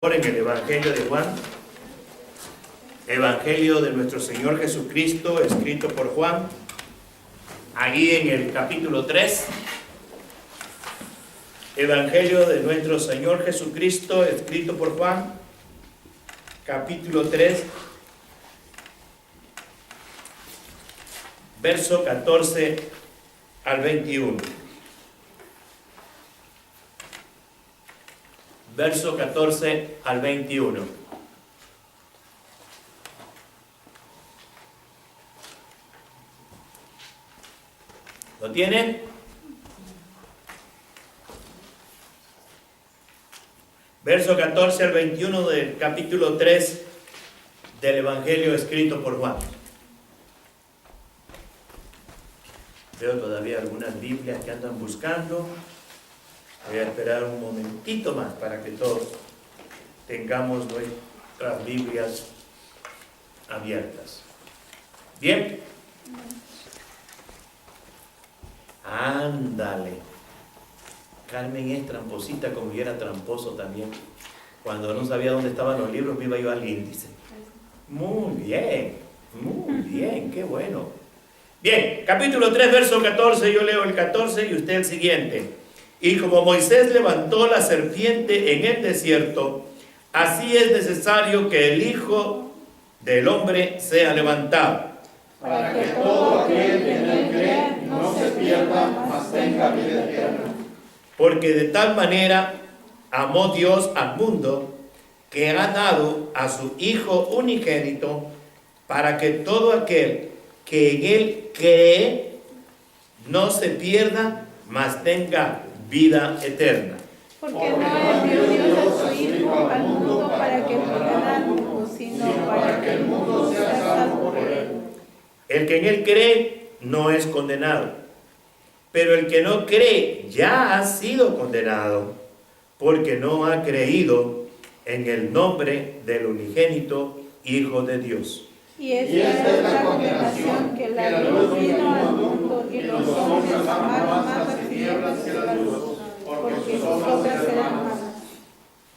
En el Evangelio de Juan, Evangelio de nuestro Señor Jesucristo, escrito por Juan, ahí en el capítulo 3, Evangelio de nuestro Señor Jesucristo, escrito por Juan, capítulo 3, verso 14 al 21. Verso 14 al 21. ¿Lo tienen? Verso 14 al 21 del capítulo 3 del Evangelio escrito por Juan. Veo todavía algunas Biblias que andan buscando. Voy a esperar un momentito más para que todos tengamos nuestras Biblias abiertas. ¿Bien? Ándale. Carmen es tramposita como yo era tramposo también. Cuando no sabía dónde estaban los libros, me iba yo al índice. Muy bien, qué bueno. Bien, capítulo 3, verso 14, yo leo el 14 y usted el siguiente. Y como Moisés levantó la serpiente en el desierto, así es necesario que el Hijo del Hombre sea levantado. Para que todo aquel que en él cree no se pierda, mas tenga vida eterna. Porque de tal manera amó Dios al mundo, que ha dado a su Hijo unigénito, para que todo aquel que en él cree no se pierda, mas tenga vida eterna. Porque no envió Dios a su Hijo al mundo para que juzgara al mundo, sino para que el mundo sea salvo por él. El que en él cree no es condenado, pero el que no cree ya ha sido condenado, porque no ha creído en el nombre del unigénito Hijo de Dios. Y esta es la condenación, que la luz vino al mundo, y los hombres amaron más las tinieblas que la luz, porque sus obras eran malas.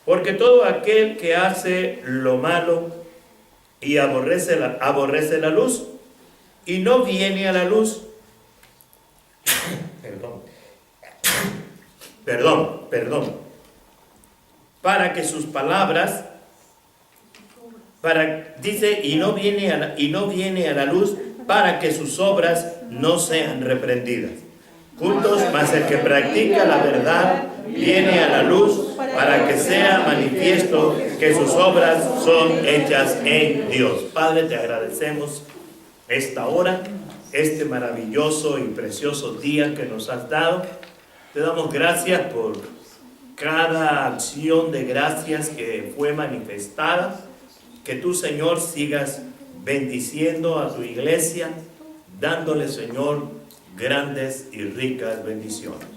Porque todo aquel que hace lo malo y aborrece la luz, y no viene a la luz, perdón, para que sus palabras, dice, y no viene a la luz, para que sus obras no sean reprendidas. Juntos, mas el que practica la verdad viene a la luz, para que sea manifiesto que sus obras son hechas en Dios. Padre, te agradecemos esta hora, este maravilloso y precioso día que nos has dado. Te damos gracias por cada acción de gracias que fue manifestada. Que tú, Señor, sigas bendiciendo a tu iglesia, dándole, Señor, grandes y ricas bendiciones.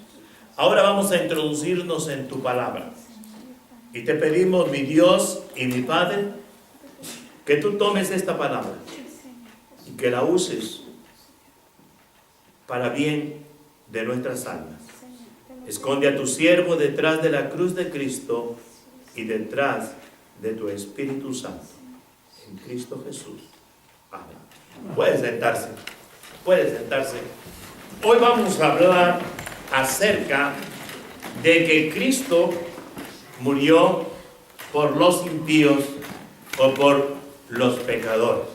Ahora vamos a introducirnos en tu palabra. Y te pedimos, mi Dios y mi Padre, que tú tomes esta palabra y que la uses para bien de nuestras almas. Esconde a tu siervo detrás de la cruz de Cristo y detrás de tu Espíritu Santo. En Cristo Jesús. Amén. Puede sentarse. Hoy vamos a hablar acerca de que Cristo murió por los impíos o por los pecadores.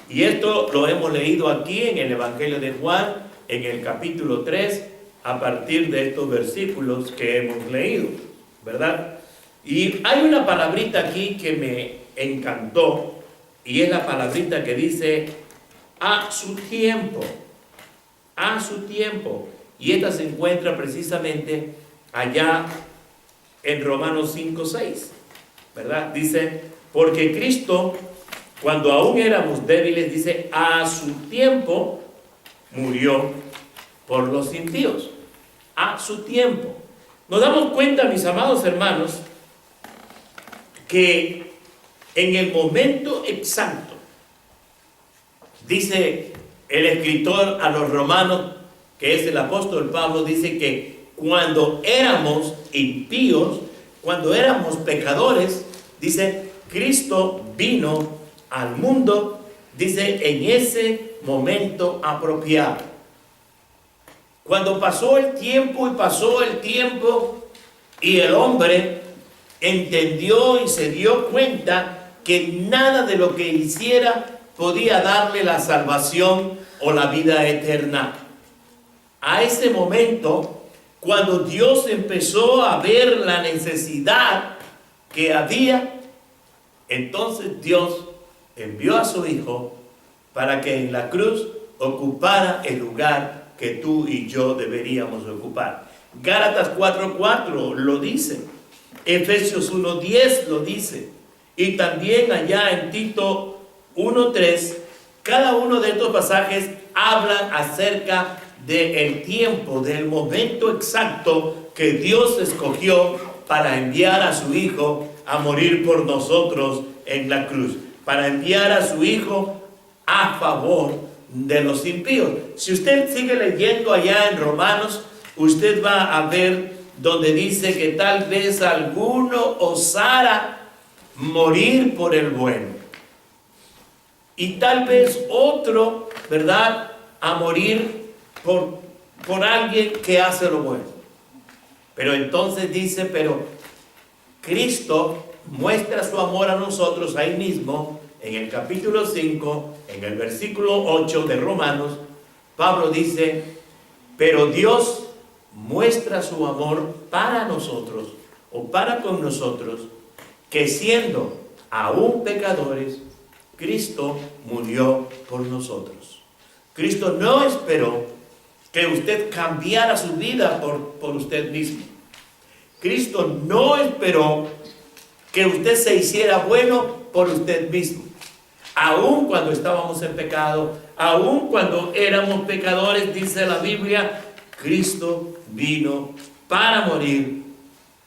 Y esto lo hemos leído aquí en el Evangelio de Juan, en el capítulo 3, a partir de estos versículos que hemos leído, ¿verdad? Y hay una palabrita aquí que me encantó, y es la palabrita que dice a su tiempo. A su tiempo. Y esta se encuentra precisamente allá en Romanos 5:6, ¿verdad? Dice, porque Cristo, cuando aún éramos débiles, dice, a su tiempo murió por los impíos. A su tiempo. Nos damos cuenta, mis amados hermanos, que en el momento exacto, dice el escritor a los romanos, que es el apóstol Pablo, dice que cuando éramos impíos, cuando éramos pecadores, Dice, Cristo vino al mundo, dice, en ese momento apropiado. Cuando pasó el tiempo y el hombre entendió y se dio cuenta que nada de lo que hiciera podía darle la salvación o la vida eterna. A ese momento, cuando Dios empezó a ver la necesidad que había, entonces Dios envió a su Hijo para que en la cruz ocupara el lugar que tú y yo deberíamos ocupar. Gálatas 4:4 lo dice, Efesios 1:10 lo dice, y también allá en Tito 1:3, cada uno de estos pasajes hablan acerca del tiempo, del momento exacto que Dios escogió para enviar a su Hijo a morir por nosotros en la cruz, para enviar a su Hijo a favor de los impíos. Si usted sigue leyendo allá en Romanos, usted va a ver donde dice que tal vez alguno osara morir por el bueno, y tal vez otro, ¿verdad?, a morir por alguien que hace lo bueno. Pero entonces dice, pero Cristo muestra su amor a nosotros ahí mismo, en el capítulo 5, en el versículo 8 de Romanos. Pablo dice, pero Dios muestra su amor para nosotros, o para con nosotros, que siendo aún pecadores, Cristo murió por nosotros. Cristo no esperó que usted cambiara su vida por usted mismo. Cristo no esperó que usted se hiciera bueno por usted mismo. Aún cuando estábamos en pecado, aún cuando éramos pecadores, dice la Biblia, Cristo vino para morir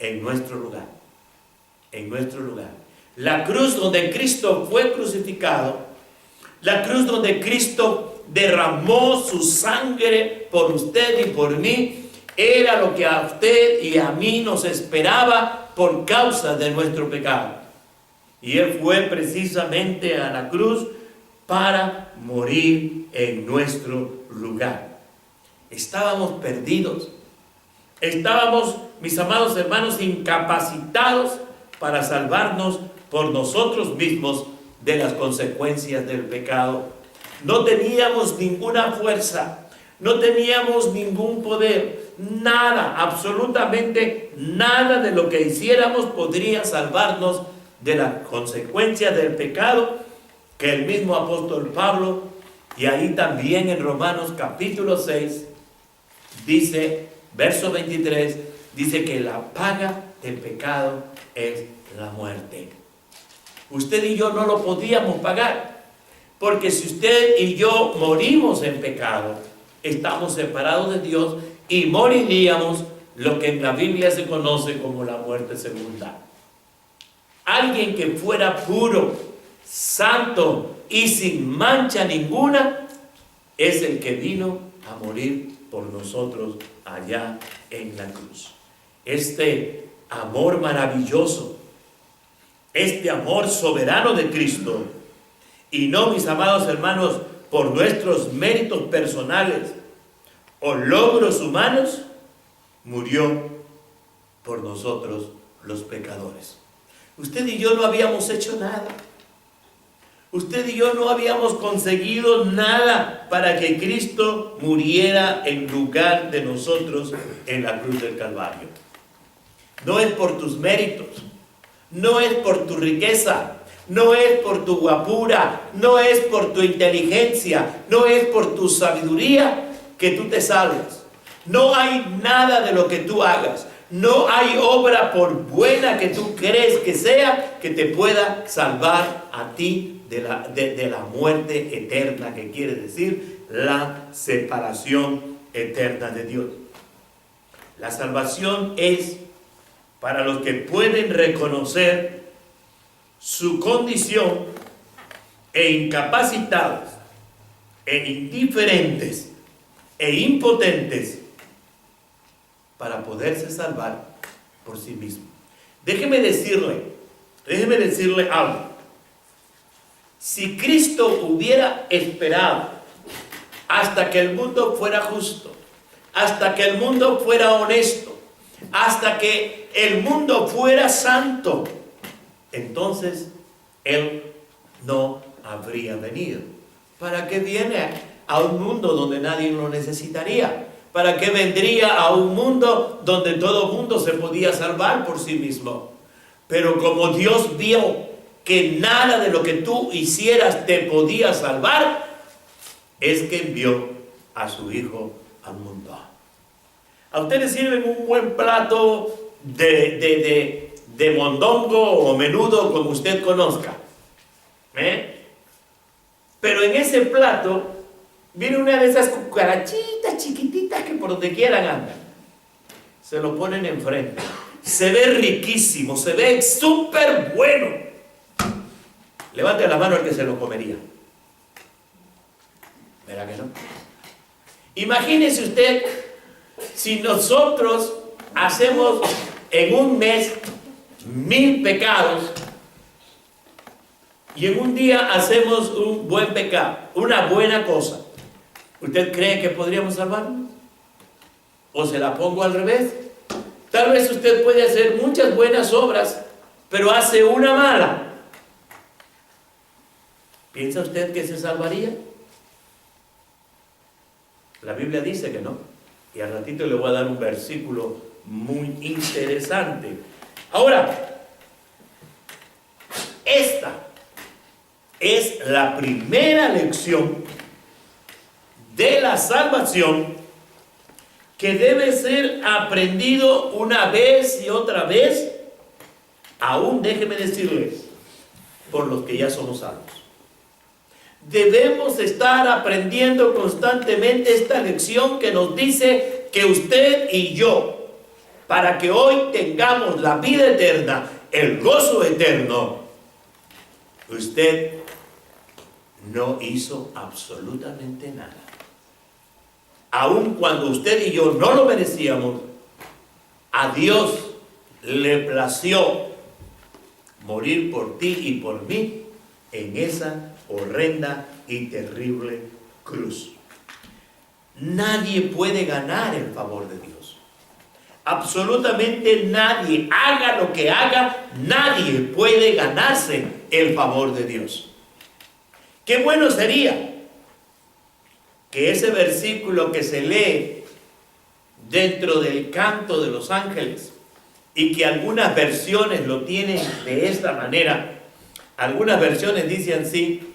en nuestro lugar. En nuestro lugar. La cruz donde Cristo fue crucificado, la cruz donde Cristo derramó su sangre por usted y por mí, era lo que a usted y a mí nos esperaba por causa de nuestro pecado. Y Él fue precisamente a la cruz para morir en nuestro lugar. Estábamos perdidos. Estábamos, mis amados hermanos, incapacitados para salvarnos por nosotros mismos de las consecuencias del pecado. No teníamos ninguna fuerza, no teníamos ningún poder, nada, absolutamente nada de lo que hiciéramos podría salvarnos de las consecuencias del pecado, que el mismo apóstol Pablo, y ahí también en Romanos capítulo 6, dice, verso 23, dice que la paga del pecado es la muerte. Usted y yo no lo podíamos pagar, porque si usted y yo morimos en pecado, estamos separados de Dios y moriríamos lo que en la Biblia se conoce como la muerte segunda. Alguien que fuera puro, santo y sin mancha ninguna, es el que vino a morir por nosotros allá en la cruz. Este amor maravilloso, este amor soberano de Cristo, y no, mis amados hermanos, por nuestros méritos personales o logros humanos, murió por nosotros los pecadores. Usted y yo no habíamos hecho nada. Usted y yo no habíamos conseguido nada para que Cristo muriera en lugar de nosotros en la cruz del Calvario. No es por tus méritos, no es por tu riqueza, no es por tu guapura, no es por tu inteligencia, no es por tu sabiduría que tú te salvas. No hay nada de lo que tú hagas, no hay obra por buena que tú crees que sea que te pueda salvar a ti de la muerte eterna, que quiere decir la separación eterna de Dios. La salvación es para los que pueden reconocer su condición e incapacitados, e indiferentes, e impotentes para poderse salvar por sí mismos. Déjeme decirle, Déjeme decirle algo. Si Cristo hubiera esperado hasta que el mundo fuera justo, hasta que el mundo fuera honesto, hasta que el mundo fuera santo, entonces Él no habría venido. ¿Para qué viene a un mundo donde nadie lo necesitaría? ¿Para qué vendría a un mundo donde todo mundo se podía salvar por sí mismo? Pero como Dios vio que nada de lo que tú hicieras te podía salvar, es que envió a su Hijo al mundo. A usted le sirven un buen plato de mondongo o menudo, como usted conozca. Pero en ese plato viene una de esas cucarachitas chiquititas que por donde quieran andan. Se lo ponen enfrente. Se ve riquísimo, se ve súper bueno. Levante la mano el que se lo comería. ¿Verdad que no? Imagínese usted si nosotros hacemos en un mes 1000 pecados y en un día hacemos un buen pecado, una buena cosa. ¿Usted cree que podríamos salvarnos? ¿O se la pongo al revés? Tal vez usted puede hacer muchas buenas obras, pero hace una mala. ¿Piensa usted que se salvaría? La Biblia dice que no. Y al ratito le voy a dar un versículo muy interesante. Ahora, esta es la primera lección de la salvación que debe ser aprendido una vez y otra vez, aún déjeme decirles, por los que ya somos salvos. Debemos estar aprendiendo constantemente esta lección que nos dice que usted y yo, para que hoy tengamos la vida eterna, el gozo eterno, usted no hizo absolutamente nada. Aun cuando usted y yo no lo merecíamos, a Dios le plació morir por ti y por mí en esa horrenda y terrible cruz. Nadie puede ganar el favor de Dios. Absolutamente nadie, haga lo que haga, nadie puede ganarse el favor de Dios. Qué bueno sería que ese versículo que se lee dentro del canto de los ángeles y que algunas versiones lo tienen de esta manera. Algunas versiones dicen así: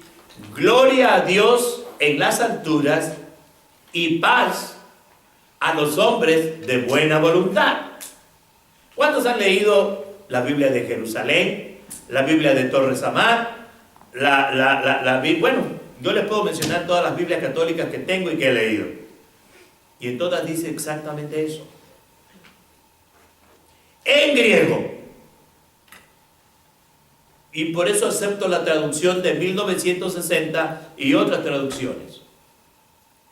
gloria a Dios en las alturas y paz a los hombres de buena voluntad. ¿Cuántos han leído la Biblia de Jerusalén, la Biblia de Torres Amar, bueno, yo les puedo mencionar todas las Biblias católicas que tengo y que he leído, y en todas dice exactamente eso, en griego. Y por eso acepto la traducción de 1960 y otras traducciones.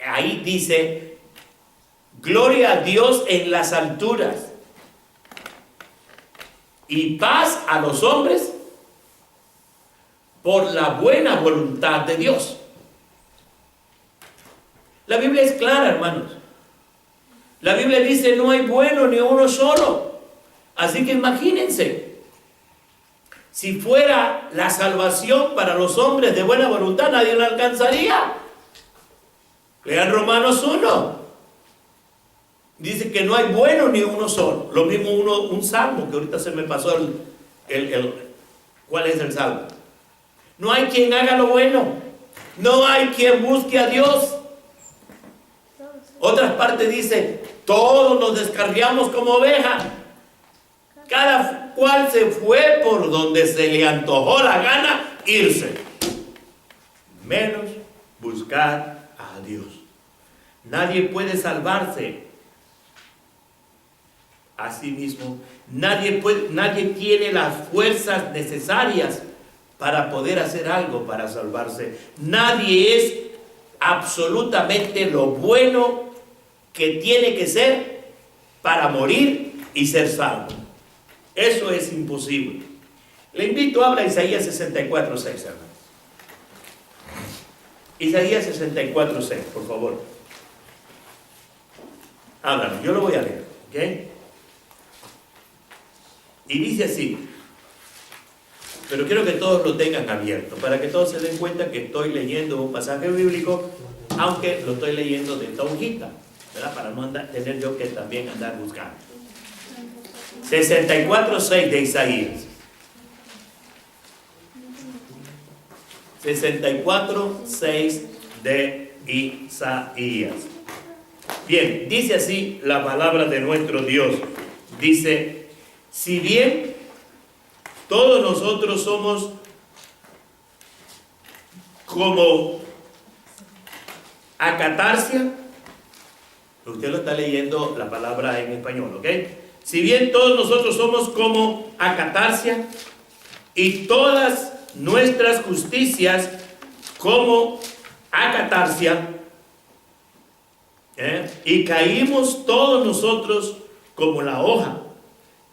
Ahí dice: gloria a Dios en las alturas y paz a los hombres por la buena voluntad de Dios. La Biblia es clara, hermanos. La Biblia dice: no hay bueno ni uno solo. Así que imagínense, si fuera la salvación para los hombres de buena voluntad, nadie la alcanzaría. Lean Romanos 1. Dice que no hay bueno ni uno solo. Lo mismo un salmo, que ahorita se me pasó ¿cuál es el salmo? No hay quien haga lo bueno. No hay quien busque a Dios. Otras partes dice: todos nos descarriamos como ovejas. Cada cual se fue por donde se le antojó la gana irse, menos buscar a Dios. Nadie puede salvarse a sí mismo. Nadie tiene las fuerzas necesarias para poder hacer algo para salvarse. Nadie es absolutamente lo bueno que tiene que ser para morir y ser salvo. Eso es imposible. Le invito a hablar Isaías 64:6, hermanos. Isaías 64:6, por favor. Háblalo, yo lo voy a leer, ¿ok? Y dice así, pero quiero que todos lo tengan abierto, para que todos se den cuenta que estoy leyendo un pasaje bíblico, aunque lo estoy leyendo de esta hojita, ¿verdad? Para no tener yo que también andar buscando. 64:6 de Isaías. 64:6 de Isaías. Bien, dice así la palabra de nuestro Dios. Dice, si bien todos nosotros somos como acatarsia, usted lo está leyendo la palabra en español, ¿ok? Si bien todos nosotros somos como acatarsia y todas nuestras justicias como acatarsia, y caímos todos nosotros como la hoja,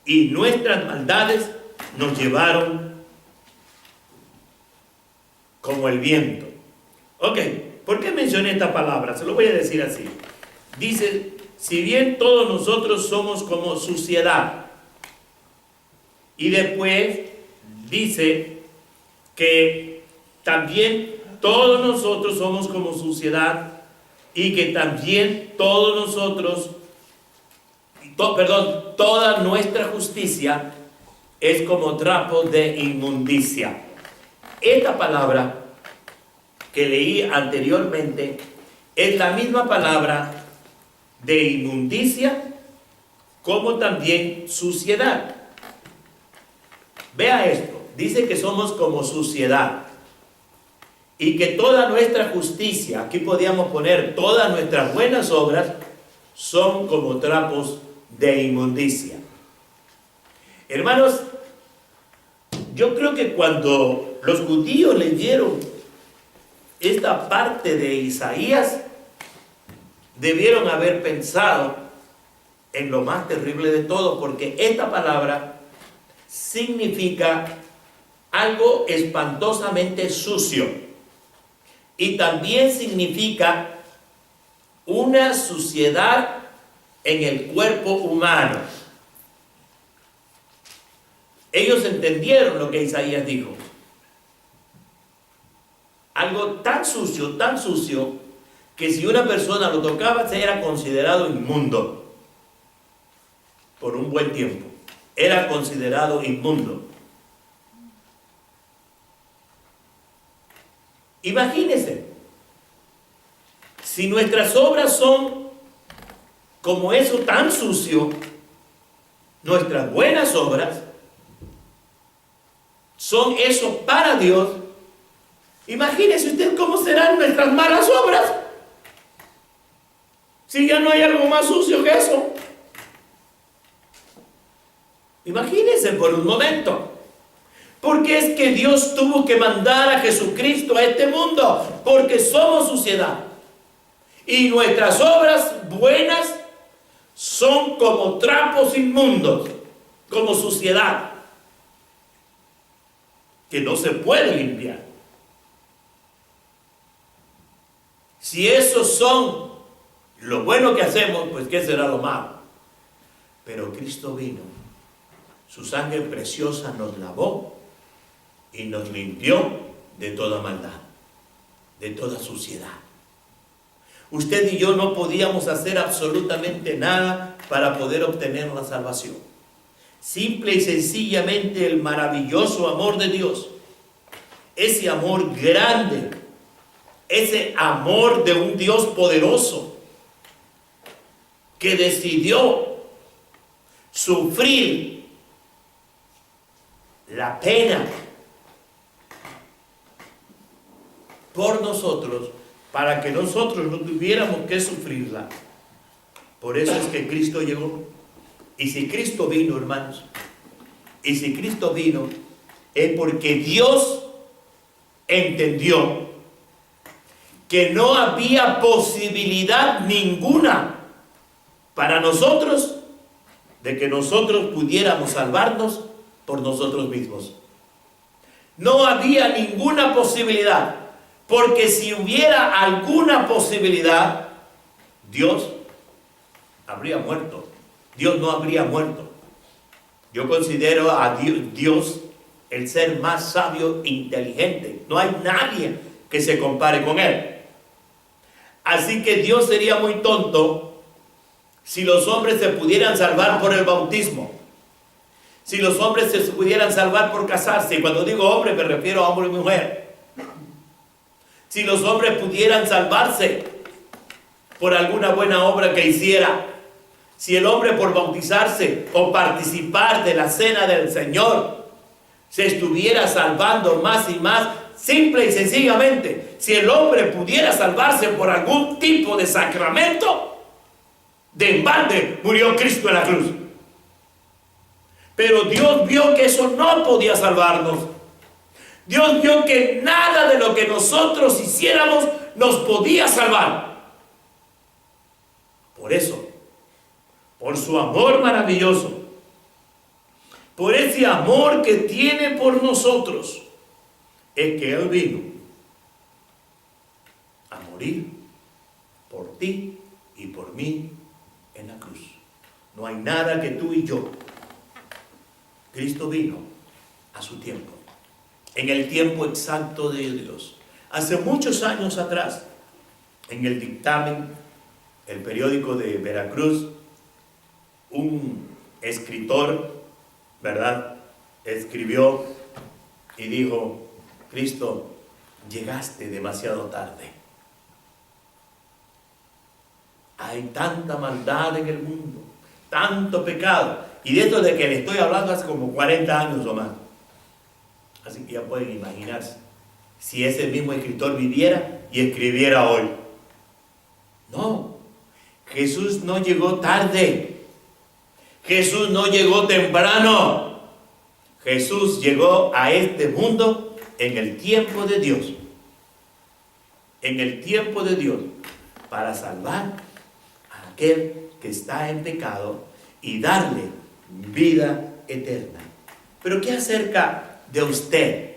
y nuestras maldades nos llevaron como el viento. Ok, ¿por qué mencioné esta palabra? Se lo voy a decir así. Dice, si bien todos nosotros somos como suciedad, y después dice que también todos nosotros somos como suciedad, y que también todos nosotros, toda nuestra justicia es como trapo de inmundicia. Esta palabra que leí anteriormente es la misma palabra de inmundicia como también suciedad. Vea esto, dice que somos como suciedad y que toda nuestra justicia, aquí podríamos poner todas nuestras buenas obras, son como trapos de inmundicia. Hermanos, yo creo que cuando los judíos leyeron esta parte de Isaías, debieron haber pensado en lo más terrible de todo, porque esta palabra significa algo espantosamente sucio y también significa una suciedad en el cuerpo humano. Ellos entendieron lo que Isaías dijo. Algo tan sucio, que si una persona lo tocaba, se era considerado inmundo. Por un buen tiempo. Era considerado inmundo. Imagínense, si nuestras obras son como eso tan sucio, nuestras buenas obras son eso para Dios. Imagínese usted cómo serán nuestras malas obras, si ya no hay algo más sucio que eso. Imagínense por un momento. Porque es que Dios tuvo que mandar a Jesucristo a este mundo, porque somos suciedad. Y nuestras obras buenas son como trapos inmundos, como suciedad, que no se puede limpiar. Si esos son lo bueno que hacemos, pues ¿qué será lo malo? Pero Cristo vino, su sangre preciosa nos lavó y nos limpió de toda maldad, de toda suciedad. Usted y yo no podíamos hacer absolutamente nada para poder obtener la salvación. Simple y sencillamente el maravilloso amor de Dios, ese amor grande, ese amor de un Dios poderoso que decidió sufrir la pena por nosotros, para que nosotros no tuviéramos que sufrirla. Por eso es que Cristo llegó. Y si Cristo vino, hermanos, y si Cristo vino, es porque Dios entendió que no había posibilidad ninguna para nosotros de que nosotros pudiéramos salvarnos por nosotros mismos. No había ninguna posibilidad, porque si hubiera alguna posibilidad, Dios habría muerto. Dios no habría muerto. Yo considero a Dios el ser más sabio e inteligente. No hay nadie que se compare con Él. Así que Dios sería muy tonto si los hombres se pudieran salvar por el bautismo. Si los hombres se pudieran salvar por casarse. Y cuando digo hombre me refiero a hombre y mujer. Si los hombres pudieran salvarse por alguna buena obra que hiciera. Si el hombre por bautizarse o participar de la cena del Señor se estuviera salvando más y más, simple y sencillamente, si el hombre pudiera salvarse por algún tipo de sacramento, de embalde murió Cristo en la cruz. Pero Dios vio que eso no podía salvarnos. Dios vio que nada de lo que nosotros hiciéramos nos podía salvar. Por eso, por su amor maravilloso, por ese amor que tiene por nosotros, es que Él vino a morir por ti y por mí en la cruz. No hay nada que tú y yo. Cristo vino a su tiempo, en el tiempo exacto de Dios. Hace muchos años atrás, en el dictamen, el periódico de Veracruz, un escritor, ¿verdad?, escribió y dijo: Cristo, llegaste demasiado tarde. Hay tanta maldad en el mundo, tanto pecado. Y de esto de que le estoy hablando hace como 40 años o más. Así que ya pueden imaginarse, si ese mismo escritor viviera y escribiera hoy. No, Jesús no llegó tarde. Jesús no llegó temprano. Jesús llegó a este mundo en el tiempo de Dios. En el tiempo de Dios, para salvar a aquel que está en pecado y darle vida eterna. Pero ¿qué acerca de usted?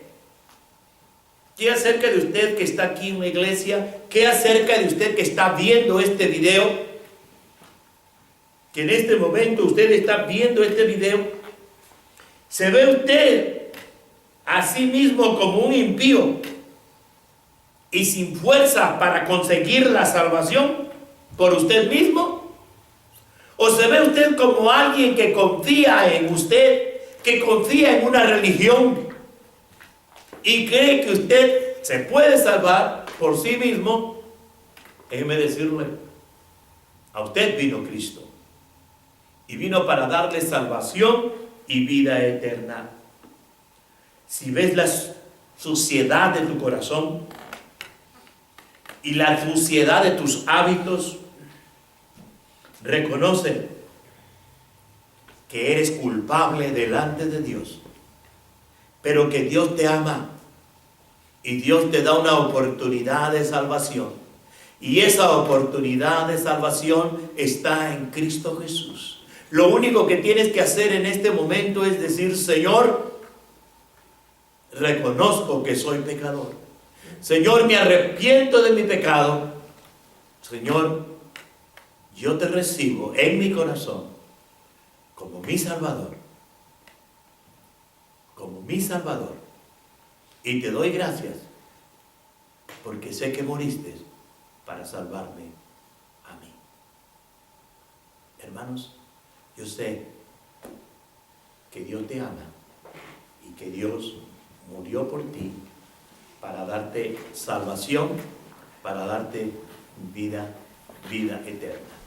¿Qué acerca de usted que está aquí en la iglesia? ¿Qué acerca de usted que está viendo este video? Que en este momento usted está viendo este video. ¿Se ve usted a sí mismo como un impío y sin fuerza para conseguir la salvación por usted mismo? ¿O se ve usted como alguien que confía en usted, que confía en una religión y cree que usted se puede salvar por sí mismo? Déjeme decirle, a usted vino Cristo y vino para darle salvación y vida eterna. Si ves la suciedad de tu corazón y la suciedad de tus hábitos, reconoce que eres culpable delante de Dios, pero que Dios te ama y Dios te da una oportunidad de salvación, y esa oportunidad de salvación está en Cristo Jesús. Lo único que tienes que hacer en este momento es decir: Señor, reconozco que soy pecador. Señor, me arrepiento de mi pecado. Señor, yo te recibo en mi corazón como mi Salvador. Como mi Salvador. Y te doy gracias porque sé que moriste para salvarme a mí. Hermanos, yo sé que Dios te ama y que Dios murió por ti para darte salvación, para darte vida eterna.